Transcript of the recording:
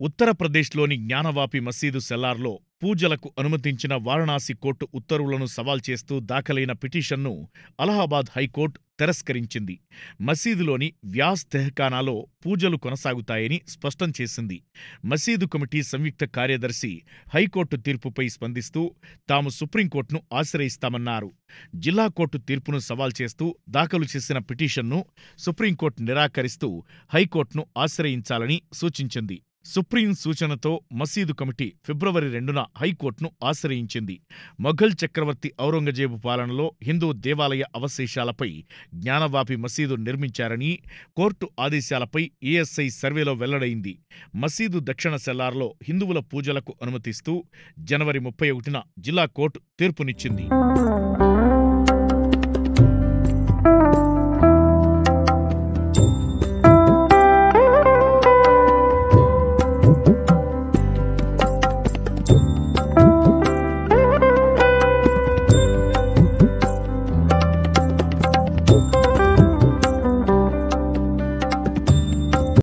ఉత్తరప్రదేశ్లోని జ్ఞానవాపి మసీదు సెల్లార్లో పూజలకు అనుమతించిన వారణాసి కోర్టు ఉత్తర్వులను సవాల్ చేస్తూ దాఖలైన పిటిషన్ను అలహాబాద్ హైకోర్టు తిరస్కరించింది. మసీదులోని వ్యాస్ తెహఖానాలో పూజలు కొనసాగుతాయని స్పష్టం చేసింది. మసీదు కమిటీ సంయుక్త కార్యదర్శి హైకోర్టు తీర్పుపై స్పందిస్తూ తాము సుప్రీంకోర్టును ఆశ్రయిస్తామన్నారు. జిల్లా కోర్టు తీర్పును సవాల్ చేస్తూ దాఖలు చేసిన పిటిషన్ను సుప్రీంకోర్టు నిరాకరిస్తూ హైకోర్టును ఆశ్రయించాలని సూచించింది. సుప్రీం సూచనతో మసీదు కమిటీ ఫిబ్రవరి 2న హైకోర్టును ఆశ్రయించింది. మొఘల్ చక్రవర్తి ఔరంగజేబు పాలనలో హిందూ దేవాలయ అవశేషాలపై జ్ఞానవాపి మసీదు నిర్మించారని కోర్టు ఆదేశాలపై ఏఎస్ఐ సర్వేలో వెల్లడైంది. మసీదు దక్షిణ సెల్లార్లో హిందువుల పూజలకు అనుమతిస్తూ జనవరి 31న జిల్లా కోర్టు తీర్పునిచ్చింది.